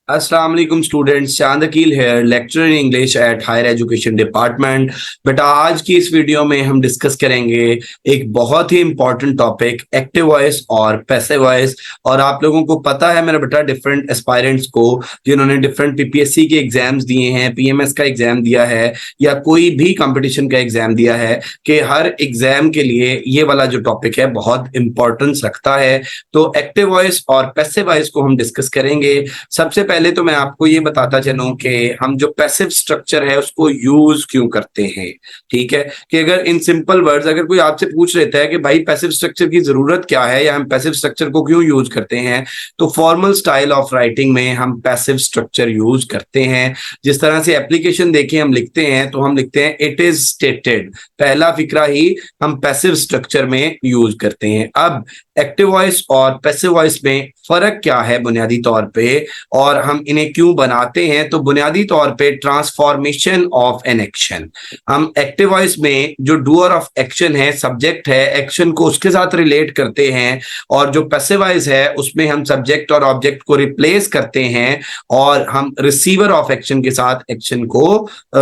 अस्सलाम वालेकुम स्टूडेंट्स, चांद अकील है, lecturer in English at higher education department. बेटा आज की इस वीडियो में हम डिस्कस करेंगे एक बहुत ही इंपॉर्टेंट टॉपिक, एक्टिव वॉइस और पैसिव वॉइस। और आप लोगों को पता है मेरा बेटा, डिफरेंट एस्पायरेंट्स को जिन्होंने डिफरेंट पीपीएससी के एग्जाम्स दिए हैं, पीएमएस का एग्जाम दिया है या कोई भी कंपटीशन का एग्जाम दिया है, कि हर एग्जाम के लिए ये वाला जो टॉपिक है बहुत इंपॉर्टेंस रखता है। तो एक्टिव वॉइस और पैसिव वॉइस को हम डिस्कस करेंगे। सबसे पहले तो मैं आपको ये बताता चलूं कि हम जो पैसिव स्ट्रक्चर है उसको यूज क्यों करते हैं। ठीक है, कि अगर इन सिंपल वर्ड्स अगर कोई आपसे पूछ लेता है कि भाई पैसिव स्ट्रक्चर की जरूरत क्या है या हम पैसिव स्ट्रक्चर को क्यों यूज करते हैं, तो फॉर्मल स्टाइल ऑफ राइटिंग में हम पैसिव स्ट्रक्चर यूज करते हैं। जिस तरह से एप्लीकेशन देखें हम लिखते हैं तो हम लिखते हैं इट इज स्टेटेड, पहला फिक्रा ही हम पैसिव स्ट्रक्चर में यूज करते हैं। अब एक्टिव वॉइस और पैसिव वॉइस में फर्क क्या है बुनियादी तौर पे, और हम इन्हें क्यों बनाते हैं। तो बुनियादी तौर पे ट्रांसफॉर्मेशन ऑफ एन एक्शन, हम एक्टिव वॉइस में जो डूअर ऑफ एक्शन है, सब्जेक्ट है, एक्शन को उसके साथ रिलेट करते हैं, और जो पैसिव वॉइस है उसमें हम सब्जेक्ट और ऑब्जेक्ट को रिप्लेस करते हैं और हम रिसीवर ऑफ एक्शन के साथ एक्शन को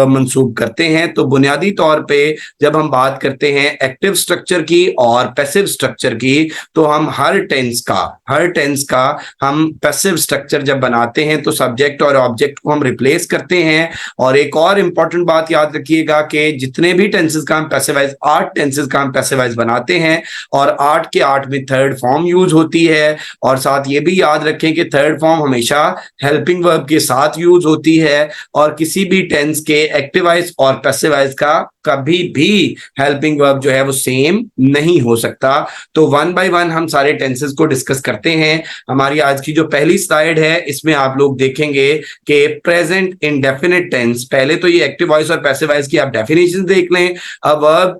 मंसूब करते हैं। तो बुनियादी तौर पे जब हम बात करते हैं एक्टिव स्ट्रक्चर की और पैसिव स्ट्रक्चर की, तो हम हर टेंस का हम पैसिव स्ट्रक्चर जब बनाते हैं तो सब्जेक्ट और ऑब्जेक्ट को हम रिप्लेस करते हैं। और एक और इंपॉर्टेंट बात याद रखिएगा कि जितने भी टेंसेस का हम पैसिवाइज, 8 टेंसेस का हम पैसिवाइज बनाते हैं और 8 के 8 में थर्ड फॉर्म यूज होती है। और साथ ये भी याद रखें कि थर्ड फॉर्म हमेशा हेल्पिंग वर्ब के साथ यूज होती है, और किसी भी टेंस के एक्टिवाइज और पैसिवाइज का कभी भी हेल्पिंग वर्ब जो है वो सेम नहीं हो सकता। तो वन बाय वन हम सारे टेंसेस को डिस्कस करते हैं। हमारी आज की जो पहली स्लाइड है इसमें आप लोग देखेंगे कि प्रेजेंट इंडेफिनिट टेंस, पहले तो ये एक्टिव वॉइस और पैसिव वॉइस की आप डेफिनेशन देख लें। A verb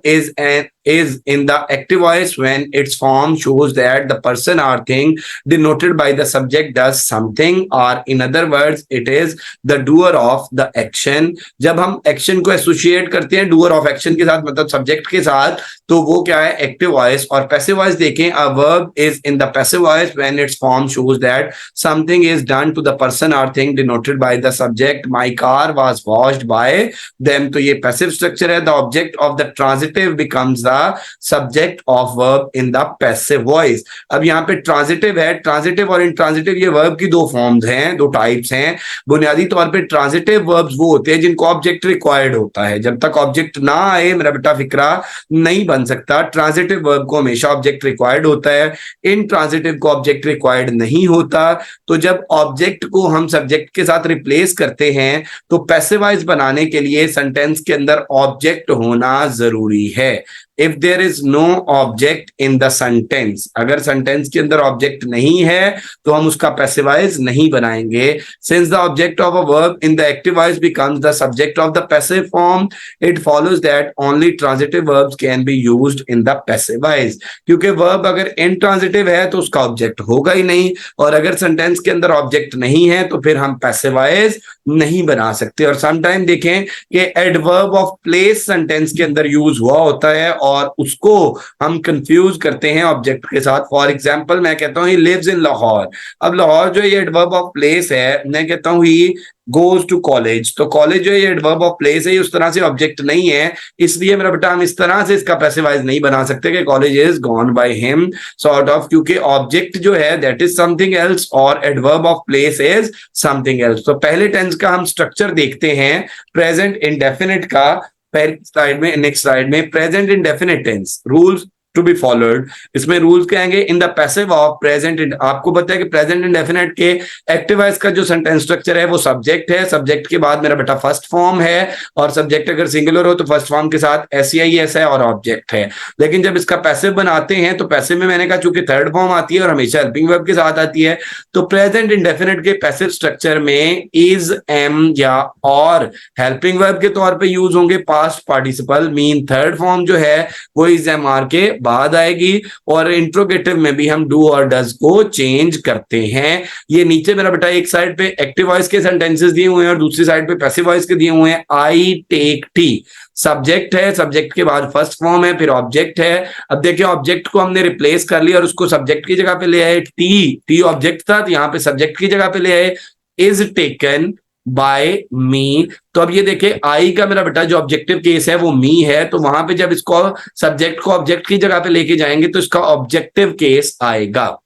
is in the active voice when its form shows that the person or thing denoted by the subject does something, or in other words it is the doer of the action। जब हम action को associate करते हैं doer of action के साथ, मतलब subject के साथ, तो वो क्या है, एक्टिव वॉइस। और पैसिव वॉइस देखें, a verb is in the passive voice when its form shows that something is done to the person or thing denoted by the subject, my car was washed by them. तो ये passive structure है। The object of the transitive becomes the subject of verb in the passive voice. अब यहाँ पे transitive है, transitive और intransitive ये verb की दो फॉर्म्स हैं, दो टाइप्स हैं। बुनियादी तौर पे ट्रांजिटिव वर्ब्स वो होते हैं जिनको ऑब्जेक्ट रिक्वायर्ड होता है। जब तक ऑब्जेक्ट ना आए मेरा बेटा फिक्रा नहीं बन सकता। ट्रांजिटिव वर्ब को हमेशा ऑब्जेक्ट रिक्वायर्ड होता है, इंट्रांजिटिव को ऑब्जेक्ट रिक्वायर्ड नहीं होता। तो जब ऑब्जेक्ट को हम सब्जेक्ट के साथ रिप्लेस करते हैं तो पैसिवाइज बनाने के लिए सेंटेंस के अंदर ऑब्जेक्ट होना जरूरी है। If there is no object in the sentence, अगर सेंटेंस के अंदर ऑब्जेक्ट नहीं है तो हम उसका पैसिवाइज नहीं बनाएंगे। Since the object of a verb in the active voice becomes the subject of the passive form, it follows that only transitive verbs can be used in the passive voice. क्योंकि verb अगर intransitive है तो उसका object होगा ही नहीं, और अगर sentence के अंदर ऑब्जेक्ट नहीं है तो फिर हम पैसिवाइज नहीं बना सकते। और समटाइम देखें कि एडवर्ब ऑफ प्लेस सेंटेंस के अंदर यूज हुआ होता है और उसको हम कंफ्यूज करते हैं ऑब्जेक्ट के साथ। फॉर एग्जांपल मैं कहता हूं ही लिव्स इन लाहौर। अब लाहौर जो ये एडवर्ब ऑफ प्लेस है, मैं कहता हूं ही गोज टू कॉलेज, तो कॉलेज जो ये एडवर्ब ऑफ प्लेस है ये उस तरह से ऑब्जेक्ट नहीं है, इसलिए मेरा बेटा हम इस तरह से इसका पैसिवाइज नहीं बना सकते कि college is gone by him sort of, क्योंकि ऑब्जेक्ट जो है दैट इज समथिंग एल्स और adverb of place is something else. तो पहले टेंस का हम स्ट्रक्चर देखते हैं प्रेजेंट इंडेफिनिट का। पहली स्लाइड में, नेक्स्ट स्लाइड में, present indefinite tense rules to be followed. इसमें रूल्स क्या आएंगे, in the passive of present. आपको पता है कि प्रेजेंट इंडेफिनिट के एक्टिव वॉइस का जो सेंटेंस स्ट्रक्चर है वो सब्जेक्ट है, सब्जेक्ट के बाद मेरा बेटा फर्स्ट फॉर्म है, और सब्जेक्ट अगर सिंगुलर हो तो फर्स्ट फॉर्म के साथ एस है और ऑब्जेक्ट है। लेकिन जब इसका पैसिव बनाते हैं तो पैसिव में मैंने कहा चूंकि थर्ड फॉर्म आती है और हमेशा हेल्पिंग वर्ब के साथ आती है, तो प्रेजेंट इंडेफिनिट के पैसिव स्ट्रक्चर में इज, एम या और हेल्पिंग वर्ब के तौर पर यूज होंगे past participle, mean third form जो है वो इज, एम, आर के बाद आएगी। और इंट्रोगेटिव में भी हम डू और डज को चेंज करते हैं। ये नीचे मेरा बेटा एक साइड पे एक्टिव वॉइस के सेंटेंसेस दिए हुए हैं और दूसरी साइड पे पैसिव वॉइस के दिए हुए हैं। आई टेक टी, सब्जेक्ट है, सब्जेक्ट के बाद फर्स्ट फॉर्म है, फिर ऑब्जेक्ट है। अब देखिए ऑब्जेक्ट को हमने रिप्लेस कर लिया और उसको सब्जेक्ट की जगह पे ले आए। टी ऑब्जेक्ट था तो यहाँ पे सब्जेक्ट की जगह पे ले आए। इज टेकन बाय मी। तो अब ये देखे आई का मेरा बेटा जो ऑब्जेक्टिव केस है वो मी है, तो वहां पे जब इसको सब्जेक्ट को ऑब्जेक्ट की जगह पे लेके जाएंगे तो इसका ऑब्जेक्टिव केस आएगा।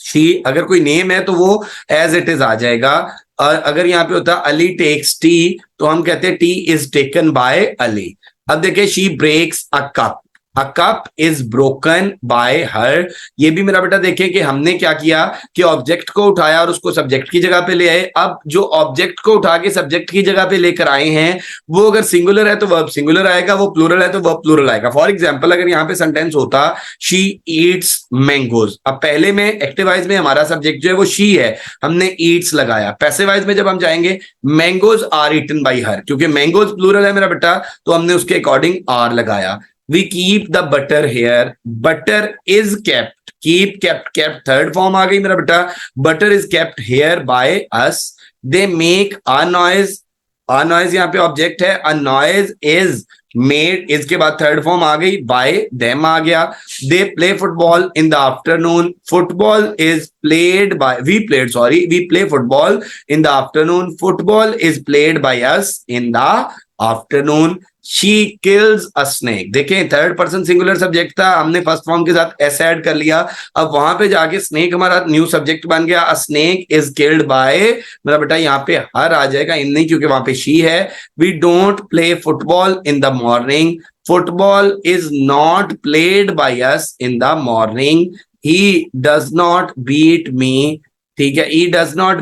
शी अगर कोई नेम है तो वो एज इट इज आ जाएगा। और अगर यहाँ पे होता अली टेक्स टी तो हम कहते हैं tea is taken by Ali. अब देखिए she breaks a cup is broken by her. ये भी मेरा बेटा देखिए कि हमने क्या किया कि ऑब्जेक्ट को उठाया और उसको सब्जेक्ट की जगह पे ले आए। अब जो ऑब्जेक्ट को उठा के सब्जेक्ट की जगह पे लेकर आए हैं वो अगर सिंगुलर है तो वर्ब सिंगुलर आएगा, वो प्लूरल है तो वर्ब प्लूरल आएगा। फॉर एग्जाम्पल अगर यहाँ पे सेंटेंस होता शी ईट्स मैंगोज, अब पहले में एक्टिवाइज में हमारा सब्जेक्ट जो है वो शी है, हमने ईट्स लगाया। पैसिवाइज में जब हम जाएंगे mangoes are eaten by her, क्योंकि मैंगोज प्लूरल है मेरा बेटा तो हमने उसके अकॉर्डिंग आर लगाया। We keep the butter here. Butter is kept. Keep, kept. Third form आ गई मेरा बेटा। Butter is kept here by us. They make a noise. A noise यहाँ पे ऑब्जेक्ट है। A noise is made. इसके बाद थर्ड फॉर्म आ गई, by them आ गया। They play football in the afternoon. Football is played by. We play football in the afternoon. Football is played by us in the afternoon. She kills a snake, देखें third person singular subject था, हमने first form के साथ S add कर लिया। अब वहां पे जाके स्नेक हमारा न्यू सब्जेक्ट बन गया। अ स्नेक इज किल्ड बाय, मेरा बेटा यहाँ पे हर आ जाएगा, इन नहीं, क्योंकि वहां पे शी है। We don't play football in the morning. Football is not played by us in the morning. He does not beat me, ठीक है, he does not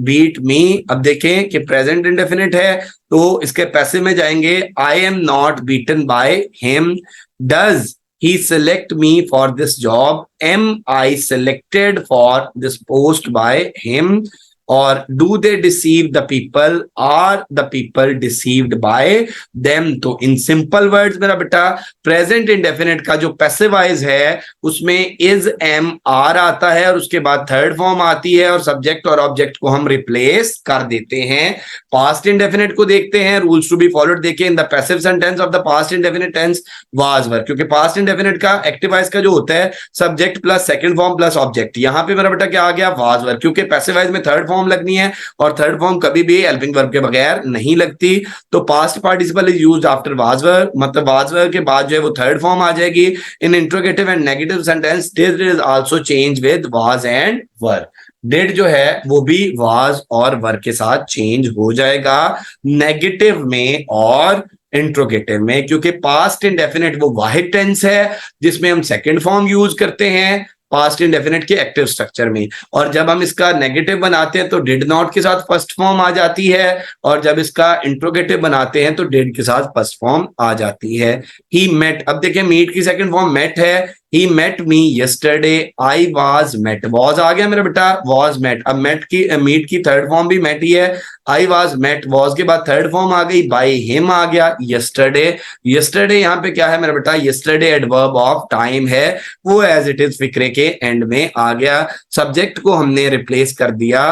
beat me. अब देखें कि प्रेजेंट इंडेफिनिट है तो इसके पैसिव में जाएंगे। I am not beaten by him. Does he select me for this job. Am I selected for this post by him. और do they deceive the people, are the people deceived by them. तो in simple words मेरा बेटा present indefinite का जो passivise है उसमें is am are आता है और उसके बाद थर्ड फॉर्म आती है और सब्जेक्ट और ऑब्जेक्ट को हम रिप्लेस कर देते हैं। पास्ट इंडेफिनिट को देखते हैं, रूल्स टू बी फॉलोड देखिए। In the passive sentence of the past indefinite tense was were, क्योंकि पास्ट इंडेफिनिट का एक्टिवाइज का जो होता है subject plus second form plus object, यहां पे मेरा बेटा क्या आ गया, वाज वर, क्योंकि पैसिवाइज में थर्ड फॉर्म लगनी है और थर्ड फॉर्म कभी भी हेल्पिंग वर्ब के बगैर नहीं लगती। तो past participle is used after was वर, मतलब वाज वर के बाद जो है वो थर्ड फॉर्म आ जाएगी। In interrogative and negative sentence this is also change with was and were. Did जो है वो भी वाज और वर के साथ चेंज हो जाएगा नेगेटिव में और इंट्रोगेटिव में, क्योंकि पास्ट इंडेफिनिट वो वाहिद टेंस है जिसमें हम सेकंड फॉर्म यूज करते हैं पास्ट इंडेफिनिट के एक्टिव स्ट्रक्चर में। और जब हम इसका नेगेटिव बनाते हैं तो डिड नॉट के साथ फर्स्ट फॉर्म आ जाती है, और जब इसका इंट्रोगेटिव बनाते हैं तो डिड के साथ फर्स्ट फॉर्म आ जाती है। ही मेट, अब देखिए मीट की सेकंड फॉर्म मेट है। He met me yesterday. I was met. Was आ गया मेरा बेटा, was met। अब met की meet की थर्ड फॉर्म भी met ही है। I was met, was के बाद थर्ड फॉर्म आ गई, by him आ गया yesterday। yesterday यहाँ पे क्या है मेरा बेटा, yesterday adverb of time है, वो as it is फिक्रे के एंड में आ गया। सब्जेक्ट को हमने रिप्लेस कर दिया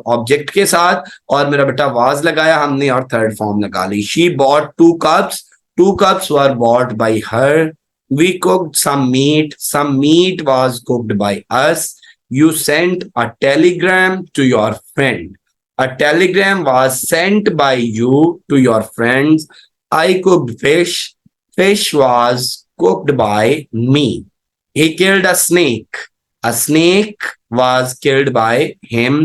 ऑब्जेक्ट के साथ और मेरा बेटा was लगाया हमने और थर्ड फॉर्म लगा ली। She bought 2 cups. 2 cups were bought by her. We cooked some meat. Some meat was cooked by us. You sent a telegram to your friend. A telegram was sent by you to your friends. I cooked fish. Fish was cooked by me. He killed a snake. A snake was killed by him.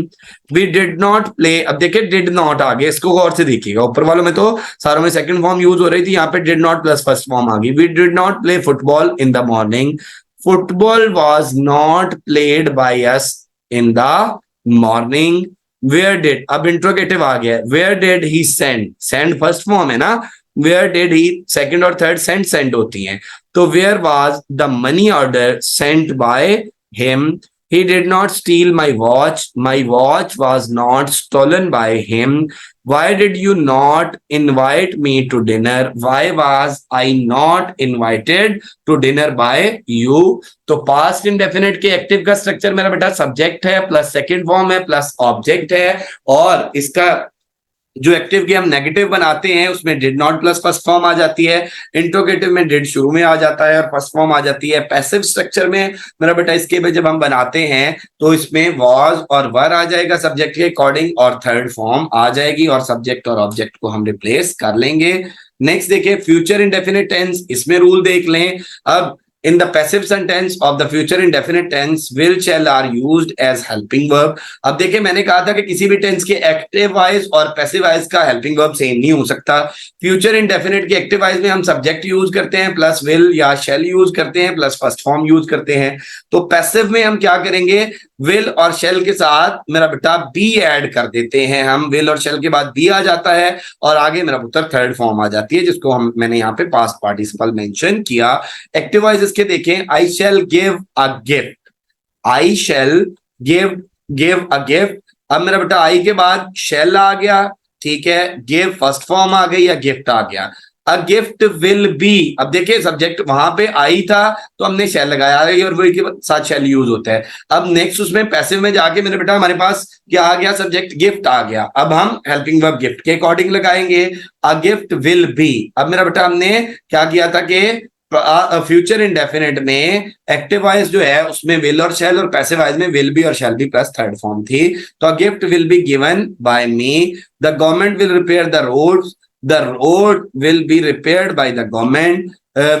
We did not play. अब देखिए did not आ गया, इसको गौर से देखिएगा, ऊपर वालों में तो सारों में सेकंड फॉर्म यूज हो रही थी, यहाँ पे did not plus first form आ गई। We did not play football in the morning. Football was not played by us in the morning. Where did, अब इंट्रोगेटिव आ गया, where did he send? Send first form है ना, where did he second और third send होती हैं। तो where was the money order sent by him? He did not steal my watch. My watch was not stolen by him. Why did you not invite me to dinner? Why was I not invited to dinner by you? तो past indefinite के active का structure मेरा बेटा subject है plus second form है plus object है, और इसका जो एक्टिव की हम नेगेटिव बनाते हैं उसमें did not plus first form आ जाती है, इंट्रोगेटिव में डिड शुरू में आ जाता है और फर्स्ट फॉर्म आ जाती है। पैसिव स्ट्रक्चर में मेरा बेटा इसके में जब हम बनाते हैं तो इसमें वॉज और वर आ जाएगा सब्जेक्ट के अकॉर्डिंग और थर्ड फॉर्म आ जाएगी और सब्जेक्ट और ऑब्जेक्ट को हम रिप्लेस कर लेंगे। नेक्स्ट देखिए फ्यूचर इंडेफिनिट टेंस, इसमें रूल देख लें। अब in the passive sentence of the future indefinite tense will shall are used as helping verb। अब देखिए मैंने कहा था कि किसी भी टेंस के एक्टिव वॉइस और पैसिव वॉइस का हेल्पिंग वर्ब सेम नहीं हो सकता। फ्यूचर इंडेफिनिट के एक्टिव वॉइस में हम सब्जेक्ट यूज करते हैं प्लस विल या शैल यूज करते हैं प्लस फर्स्ट फॉर्म यूज करते हैं। तो पैसिव में हम क्या करेंगे, विल और शेल के साथ मेरा बेटा बी ऐड कर देते हैं हम, विल और शेल के बाद बी आ जाता है और आगे मेरा पुत्र थर्ड फॉर्म आ जाती है जिसको हम मैंने यहाँ पे पास्ट पार्टिसिपल मेंशन किया। एक्टिव वॉइस इसके देखें, I shall give a gift, I shall give a gift. अब मेरा बेटा आई के बाद शैल आ गया, ठीक है, गिव फर्स्ट फॉर्म आ गई या गिफ्ट आ गया। अ गिफ्ट विल बी, अब देखिए सब्जेक्ट वहां पे आई था तो हमने शैल लगाया और वही के साथ शैल यूज होता है। अब नेक्स्ट उसमें पैसिव में जाके मेरे बेटा हमारे पास क्या आ गया, सब्जेक्ट गिफ्ट आ गया। अब हम हेल्पिंग वर्ब गिफ्ट के अकॉर्डिंग लगाएंगे, अ गिफ्ट विल बी। अब मेरा बेटा हमने क्या किया था कि फ्यूचर इंडेफिनिट में एक्टिव वॉइस जो है उसमें विल और शैल और पैसिव वॉइस में विल बी और shall be plus third form थी। तो gift will be given by me, the government will repair the roads, the road will be repaired by the government,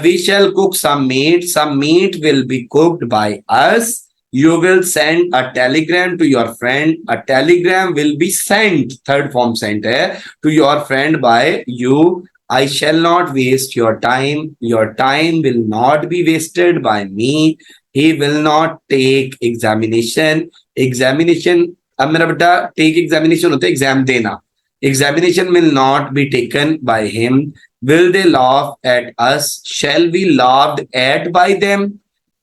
we shall cook some meat will be cooked by us, you will send a telegram to your friend, a telegram will be sent, third form sent है, to your friend by you, I shall not waste your time will not be wasted by me, he will not take examination, अब मेरा बेटा take examination होता है exam देना, examination will not be taken by him, will they laugh at us, shall we laughed at by them,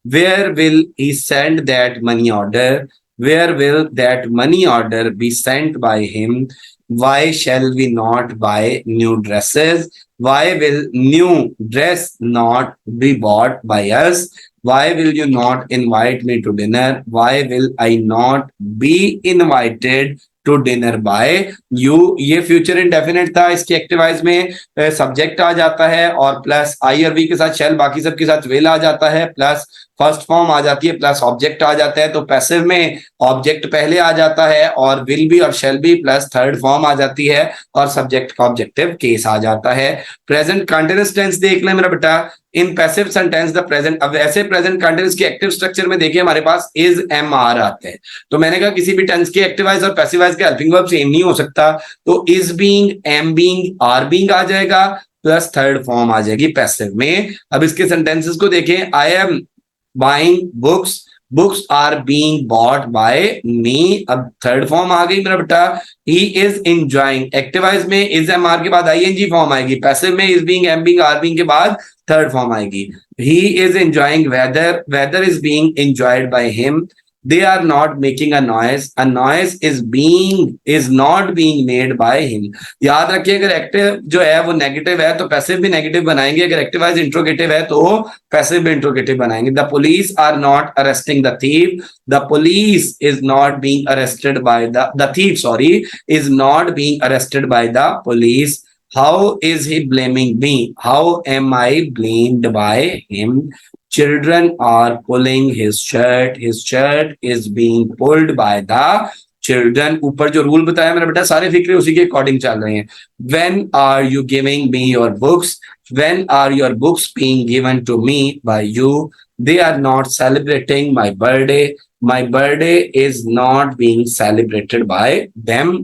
where will he send that money order, where will that money order be sent by him, why shall we not buy new dresses, why will new dress not be bought by us, why will you not invite me to dinner, why will I not be invited to dinner by you. ये future indefinite था, इसके active voice में subject आ जाता है और plus आई और we के साथ शैल, बाकी सब के साथ विल आ जाता है, प्लस फर्स्ट फॉर्म आ जाती है, प्लस ऑब्जेक्ट आ जाता है। तो पैसिव में ऑब्जेक्ट पहले आ जाता है और विल बी और shall be plus third form आ जाती है और सब्जेक्ट का ऑब्जेक्टिव केस आ जाता है। प्रेजेंट कंटीन्यूअस टेंस देख लें मेरा बेटा, in passive sentence the present, अब ऐसे प्रेजेंट कंटीन्यूअस के एक्टिव स्ट्रक्चर में देखिए हमारे पास इज एम आर आते हैं। तो मैंने कहा किसी भी टेंस के एक्टिव वॉइस और पैसिव वॉइस के हेल्पिंग वर्ब सेम नहीं हो सकता, तो is being, am being, are being आ जाएगा प्लस थर्ड फॉर्म आ जाएगी पैसिव में। अब इसके सेंटेंसेस को देखें, I am buying books, books are being bought by me, अब थर्ड फॉर्म आ गई मेरा बेटा। He is enjoying, active voice में इज एम आर के बाद आईएनजी फॉर्म आएगी, पैसिव में is being, am being, are being के बाद थर्ड फॉर्म आएगी। He is enjoying weather, weather is being enjoyed by him, they are not making a noise is not being made by him। याद रखिए अगर active जो है वो negative है तो पैसिव भी नेगेटिव बनाएंगे, अगर एक्टिव वाइज इंट्रोगेटिव है तो पैसिव भी इंट्रोगेटिव बनाएंगे। The police are not arresting the thief, the police is not being arrested by the thief sorry is not being arrested by the police. How is he blaming me? How am I blamed by him? Children are pulling his shirt is being pulled by the children। ऊपर जो rule बताया मेरा बेटा सारे फिक्रे उसी के according चल रहे हैं। When are you giving me your books? When are your books being given to me by you? They are not celebrating my birthday. My birthday is not being celebrated by them।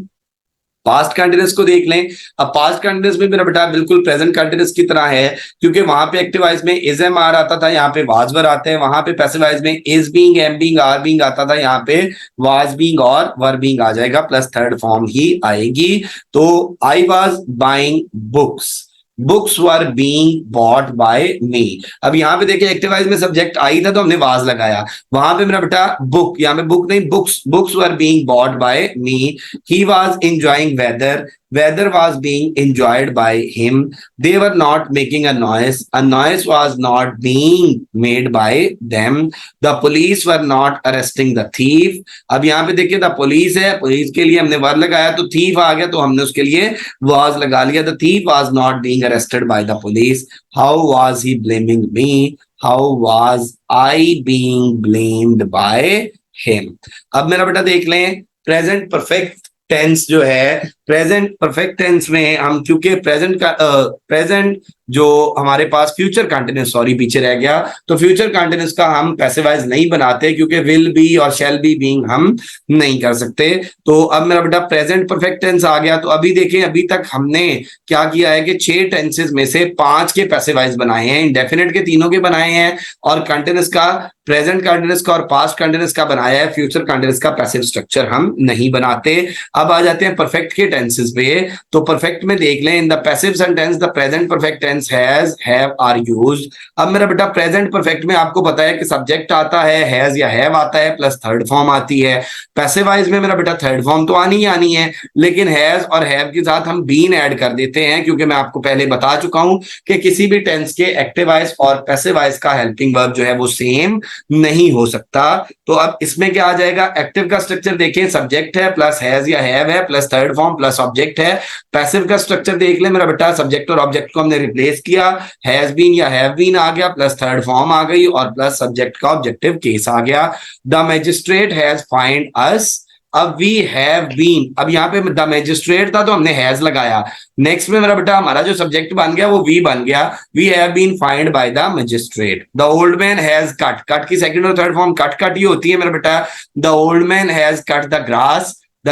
Past continuous को देख लें, अब past continuous में मेरा बेटा बिल्कुल present continuous की तरह है, क्योंकि वहां पे एक्टिव वॉइस में इज एम आर आता था, यहाँ पे वाज वर आते हैं, वहां पे पैसिव वॉइस में is being, am being, are being आता था, यहाँ पे वाज बीइंग और वर बीइंग आ जाएगा प्लस थर्ड फॉर्म ही आएगी। तो I was buying books, books were being bought by me. अब यहाँ पे देखिए एक्टिव वॉइस में सब्जेक्ट आई था तो हमने वाज लगाया, वहां पे मेरा बेटा बुक, यहाँ पे बुक नहीं books, books were being bought by me. He was enjoying weather, weather was being enjoyed by him, they were not making a noise was not being made by them, the police were not arresting the thief। अब यहाँ पे देखिए the police है, police के लिए हमने वर लगाया तो थीफ आ गया, तो हमने उसके लिए वाज लगा लिया। The thief was not being arrested by the police, how was he blaming me, how was I being blamed by him. अब मेरा बेटा देख लें प्रेजेंट परफेक्ट टेंस जो है, प्रेजेंट परफेक्ट टेंस में हम चूंकि प्रेजेंट जो हमारे पास फ्यूचर कंटिन्यूस सॉरी पीछे रह गया, तो फ्यूचर कंटिन्यूस का हम पैसिवाइज नहीं बनाते क्योंकि विल बी और शैल बी बीइंग हम नहीं कर सकते। तो अब मेरा बेटा प्रेजेंट परफेक्ट टेंस आ गया। तो अभी देखें अभी तक हमने क्या किया है कि 6 टेंसेस में से 5 के पैसिवाइज बनाए हैं, इंडेफिनिट के तीनों के बनाए हैं और कंटिन्यूस का, प्रेजेंट कंटिन्यूस का और पास्ट कंटिन्यूस का बनाया है, फ्यूचर कंटिन्यूस का पैसिव स्ट्रक्चर हम नहीं बनाते। अब आ जाते हैं परफेक्ट के टेंसेस पे। तो परफेक्ट में देख लें in the passive sentence the present perfect tense has, have, are used. अब मेरा बेटा प्रेजेंट परफेक्ट में आपको पता है कि सब्जेक्ट आता है, हैज या हैव आता है, प्लस थर्ड फॉर्म आती है। पैसिवाइज में मेरा बेटा थर्ड फॉर्म तो आनी ही आनी है, लेकिन हैज और हैव के साथ हम बीन ऐड कर देते हैं क्योंकि मैं आपको पहले बता चुका हूं कि किसी भी टेंस के एक्टिवाइज और पैसिवाइज का हेल्पिंग वर्ब जो है वो सेम नहीं हो सकता। तो अब इसमें क्या आ जाएगा, एक्टिव का स्ट्रक्चर देखें, सब्जेक्ट है प्लस हैज या हैव है plus third form plus object है। पैसिव का स्ट्रक्चर देख ले मेरा बेटा, सब्जेक्ट और ऑब्जेक्ट को हमने रिप्लेस किया, हैज बीन या हैव बीन आ गया प्लस थर्ड फॉर्म आ गई और प्लस सब्जेक्ट का ऑब्जेक्टिव केस आ गया। The magistrate has find us, अब वी हैव बीन, अब यहाँ पे द मैजिस्ट्रेट था तो हमने हैज लगाया, नेक्स्ट में मेरा बेटा हमारा जो सब्जेक्ट बन गया वो वी बन गया, we have been find by the magistrate. The old man has cut, cut की सेकंड और थर्ड फॉर्म कट कट ही होती है मेरा बेटा। The old man has cut the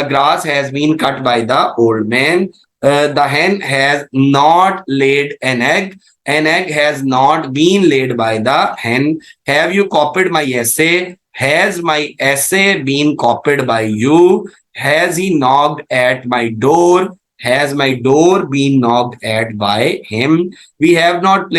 grass has been cut by the old man। The hen has not laid an egg has not been laid by the hen। Have you copied my essay, has my essay been copied by you। Has he knocked at my door, has my door been knocked at by him। We have not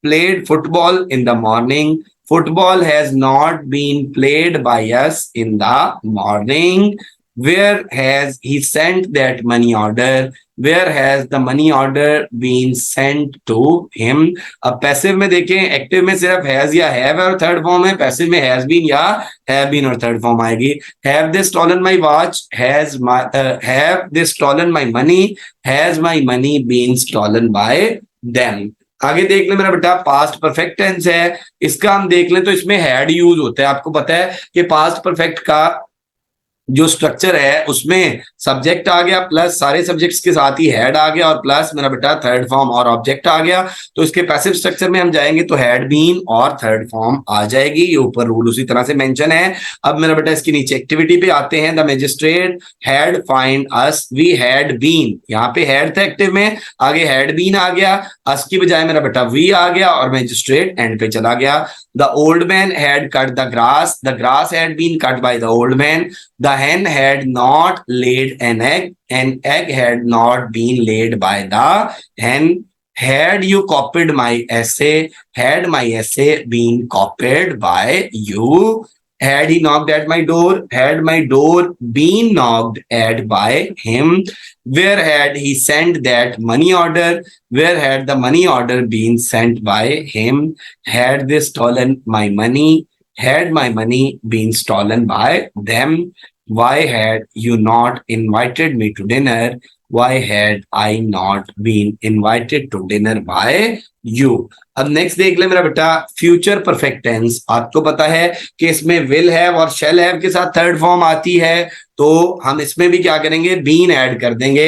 played football in the morning, football has not been played by us in the morning। Where has he sent that money order, where has the money order been sent to him। अब passive में देखें, active में सिर्फ has या have और third form है, passive में has been या हैव बीन और थर्ड फॉर्म आएगी। Have they stolen my watch, have they stolen my money, has my money been stolen by them. आगे देख ले मेरा बेटा पास्ट परफेक्ट टेंस है, इसका हम देख लें तो इसमें हैड यूज होता है। आपको पता है कि पास्ट परफेक्ट का जो स्ट्रक्चर है उसमें सब्जेक्ट आ गया प्लस सारे सब्जेक्ट्स के साथ ही हैड आ गया और प्लस मेरा बेटा थर्ड फॉर्म और ऑब्जेक्ट आ गया। तो इसके पैसिव स्ट्रक्चर में हम जाएंगे तो हैड बीन और थर्ड फॉर्म आ जाएगी, ये ऊपर रूल उसी तरह से मेंशन है। अब मेरा बेटा इसके नीचे एक्टिविटी पे आते हैं। The magistrate had find us, we had been, यहाँ पे हैड था एक्टिव में, आगे हैड बीन आ गया, अस की बजाय मेरा बेटा वी आ गया और मैजिस्ट्रेट एंड पे चला गया। The old man had cut the grass had been cut by the old man। The hen had not laid an egg had not been laid by the hen। Had you copied my essay, had my essay been copied by you। Had he knocked at my door, had my door been knocked at by him। Where had he sent that money order, where had the money order been sent by him। Had they stolen my money, had my money been stolen by them। Why had you not invited me to dinner, why had I not been invited to dinner by you। अब next देख ले मेरा बेटा future perfect tense. आपको पता है कि इसमें विल हैव और शैल हैव के साथ थर्ड फॉर्म आती है, तो हम इसमें भी क्या करेंगे, बीन ऐड कर देंगे।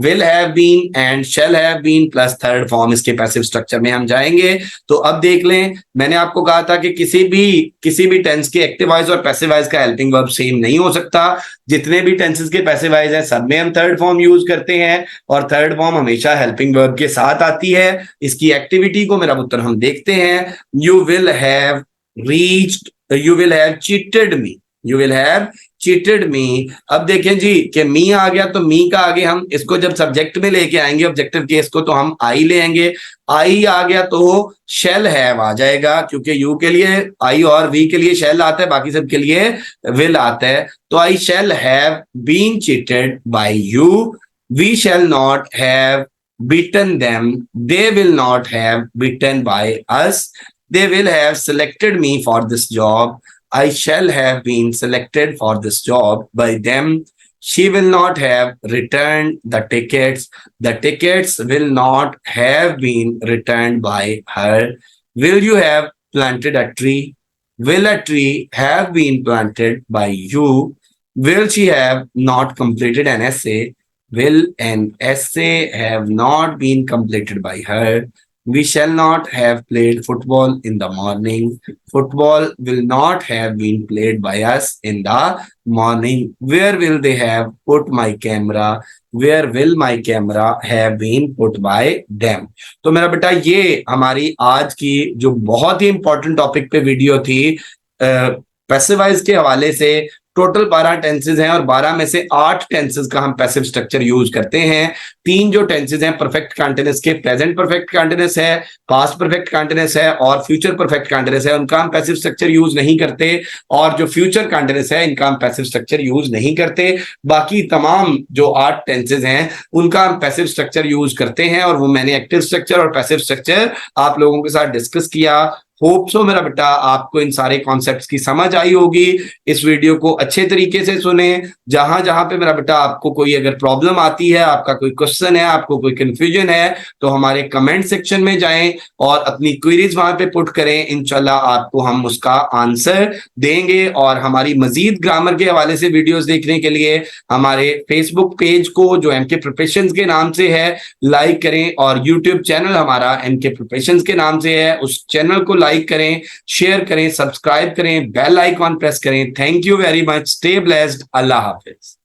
Will have been and shall have been plus third form इसके पैसिव स्ट्रक्चर में हम जाएंगे। तो अब देख लें, मैंने आपको कहा था कि किसी भी टेंस के एक्टिवाइज और पैसिवाइज का हेल्पिंग वर्ब सेम नहीं हो सकता। जितने भी टेंसेस के पैसिवाइज हैं सब में हम थर्ड फॉर्म यूज करते हैं और थर्ड फॉर्म हमेशा हेल्पिंग वर्ब के साथ आती है। इसकी एक्टिविटी को मेरा उत्तर हम देखते हैं। You will have reached, you will have cheated me, you will have cheated मी। अब देखें जी कि मी आ गया तो मी का आगे हम इसको जब सब्जेक्ट में लेके आएंगे ऑब्जेक्टिव केस को तो हम आई लेंगे, आई आ गया तो शैल हैव आ जाएगा क्योंकि यू के लिए आई और वी के लिए शैल आता है, बाकी सब के लिए विल आता है। तो I shall have been cheated by you. We shall not have beaten them. They will not have beaten by us. They will have selected me for this job. I shall have been selected for this job by them. She will not have returned the tickets. The tickets will not have been returned by her. Will you have planted a tree? Will a tree have been planted by you? Will she have not completed an essay? Will an essay have not been completed by her? We shall not have played football in the morning. Football will not have been played by us in the morning. Where will they have put my camera? Where will my camera have been put by them? तो मेरा बेटा ये हमारी आज की जो बहुत ही important topic पे वीडियो थी पैसिवाइज के हवाले से। टोटल 12 टेंसेज हैं और 12 में से 8 टेंसेज का हम पैसिव स्ट्रक्चर यूज करते हैं। 3 जो टेंसेज हैं परफेक्ट कंटीन्यूअस के, प्रेजेंट परफेक्ट कंटीन्यूअस है, पास्ट परफेक्ट कंटीन्यूअस है और फ्यूचर परफेक्ट कंटीन्यूअस है, उनका हम पैसिव स्ट्रक्चर यूज नहीं करते। और जो फ्यूचर कंटीन्यूअस है इनका हम पैसिव स्ट्रक्चर यूज नहीं करते। बाकी तमाम जो 8 टेंसेज हैं उनका हम पैसिव स्ट्रक्चर यूज करते हैं और वो मैंने एक्टिव स्ट्रक्चर और पैसिव स्ट्रक्चर आप लोगों के साथ डिस्कस किया। होप सो मेरा बेटा आपको इन सारे कॉन्सेप्ट्स की समझ आई होगी। इस वीडियो को अच्छे तरीके से सुने। जहां जहां पे मेरा बेटा आपको कोई अगर प्रॉब्लम आती है, आपका कोई क्वेश्चन है, आपको कोई कंफ्यूजन है, तो हमारे कमेंट सेक्शन में जाएं और अपनी क्वेरीज वहां पे पुट करें। इंशाल्लाह आपको हम उसका आंसर देंगे। और हमारी मजीद ग्रामर के हवाले से वीडियोस देखने के लिए हमारे फेसबुक पेज को जो एमके प्रिपरेशंस के नाम से है लाइक करें और यूट्यूब चैनल हमारा एमके प्रिपरेशंस के नाम से है उस चैनल को लाइक करें, शेयर करें, सब्सक्राइब करें, बेल आइकॉन प्रेस करें। Thank you very much. Stay blessed. Allah Hafiz.